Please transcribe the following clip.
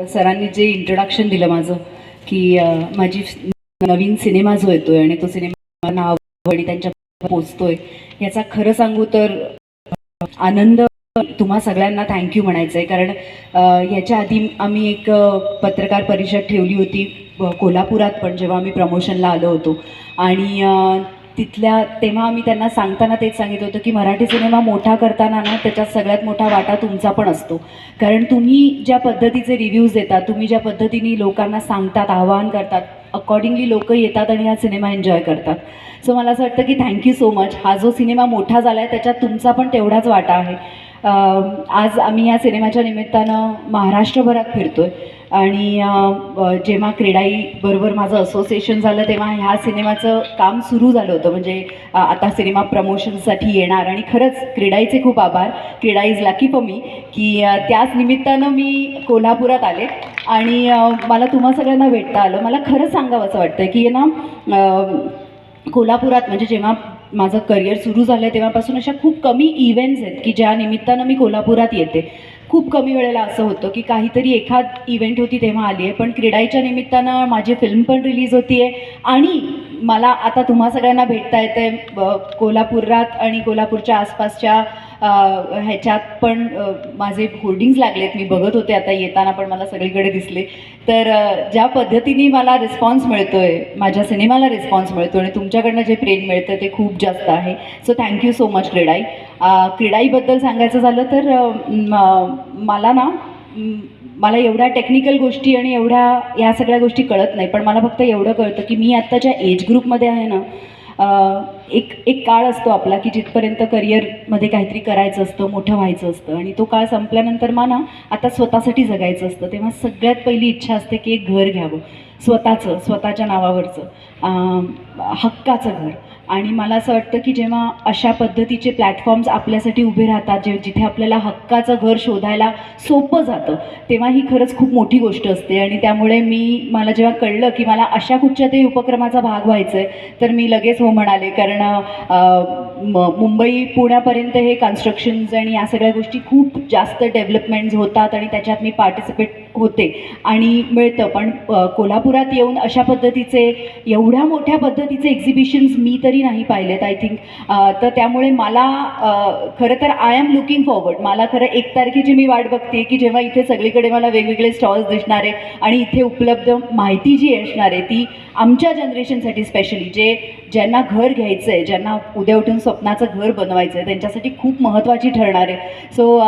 सरांनी जे इंट्रोडक्शन दिलं माझं की माझी नवीन सिनेमा जो येतोय आणि तो सिनेमा नाव आणि त्यांच्या पोचतोय, याचा खरं सांगू तर आनंद तुम्हा सगळ्यांना थँक्यू म्हणायचं आहे. कारण याच्या आधी आम्ही एक पत्रकार परिषद ठेवली होती कोल्हापुरात, पण जेव्हा आम्ही प्रमोशनला आलो होतो आणि तेव्हा आम्ही त्यांना सांगताना तेच सांगितलं होतं की मराठी सिनेमा मोठा करताना ना त्याच्यात सगळ्यात मोठा वाटा तुमचा पण असतो. कारण तुम्ही ज्या पद्धतीचे रिव्ह्यूज देतात, तुम्ही ज्या पद्धतीने लोकांना सांगतात, आवाहन करतात, अकॉर्डिंगली लोक येतात आणि हा सिनेमा एन्जॉय करतात. सो मला असं वाटतं की थँक्यू सो मच. हा जो सिनेमा मोठा झाला आहे त्याच्यात तुमचा पण तेवढाच वाटा आहे. आज आम्ही या सिनेमाच्या निमित्तानं महाराष्ट्रभरात फिरतो आहे आणि जेव्हा क्रीडाईबरोबर माझं असोसिएशन झालं तेव्हा ह्या सिनेमाचं काम सुरू झालं होतं. म्हणजे आता सिनेमा प्रमोशनसाठी येणार आणि खरंच क्रीडाईचे खूप आभार. क्रीडा इज लकी फॉर मी की त्याच निमित्तानं मी कोल्हापुरात आले आणि मला तुम्हा सगळ्यांना भेटता आलं. मला खरंच सांगावं असं वाटतं की ना कोल्हापुरात म्हणजे जेव्हा माझं करिअर सुरू झालं तेव्हापासून अशा खूप कमी इव्हेंट्स आहेत की ज्या निमित्तानं मी कोल्हापुरात येते. खूप कमी वेळेला असं होतं की काहीतरी एखाद इव्हेंट होती तेव्हा आली आहे, पण क्रीडाईच्या निमित्तानं माझी फिल्म पण रिलीज होती आहे आणि मला आता तुम्हा सगळ्यांना भेटता येते कोल्हापुरात आणि कोल्हापूरच्या आसपासच्या ह्याच्यात पण माझे होर्डिंग्स लागलेत. मी बघत होते आता येताना, पण मला सगळीकडे दिसले. तर ज्या पद्धतीने मला रिस्पॉन्स मिळतो आहे, माझ्या सिनेमाला रिस्पॉन्स मिळतो आणि तुमच्याकडनं जे प्रेम मिळतं ते खूप जास्त आहे. So thank you so much CREDAI. क्रीडाईबद्दल सांगायचं झालं तर मला एवढ्या टेक्निकल गोष्टी आणि एवढ्या या सगळ्या गोष्टी कळत नाही, पण मला फक्त एवढं कळतं की मी आत्ताच्या एज ग्रुपमध्ये आहे ना. एक काळ असतो आपला की जिथपर्यंत करिअरमध्ये काहीतरी करायचं असतं, मोठं व्हायचं असतं आणि तो काळ संपल्यानंतर मला आता स्वतःसाठी जगायचं असतं. तेव्हा सगळ्यात पहिली इच्छा असते की एक घर घ्यावं, स्वतःच्या नावावरचं, हक्काचं घर. आणि मला असं वाटतं की जेव्हा अशा पद्धतीचे प्लॅटफॉर्म्स आपल्यासाठी उभे राहतात, जिथे आपल्याला हक्काचं घर शोधायला सोपं जातं, तेव्हा ही खरंच खूप मोठी गोष्ट असते. आणि त्यामुळे मला जेव्हा कळलं की मला अशा कुठच्या तरी उपक्रमाचा भाग व्हायचा आहे तर मी लगेच हो म्हणाले. कारण मुंबई पुण्यापर्यंत हे कन्स्ट्रक्शन्स आणि या सगळ्या गोष्टी खूप जास्त डेव्हलपमेंट्स होतात आणि त्याच्यात मी पार्टिसिपेट होते आणि मिळतं. पण कोल्हापुरात येऊन अशा पद्धतीचे एवढ्या मोठ्या पद्धतीचे एक्झिबिशन्स मी तरी नाही पाहिलेत आय थिंक. तर त्यामुळे मला खरं तर आय एम लुकिंग फॉरवर्ड. मला खरं 1 तारखेची मी वाट बघते की जेव्हा इथे सगळीकडे मला वेगवेगळे स्टॉल्स दिसणार आहे आणि इथे उपलब्ध माहिती जी असणार आहे ती आमच्या जनरेशनसाठी स्पेशली ज्यांना घर घ्यायचं आहे, ज्यांना उद्या उठून स्वप्नाचं घर बनवायचं आहे, त्यांच्यासाठी खूप महत्त्वाची ठरणार आहे. सो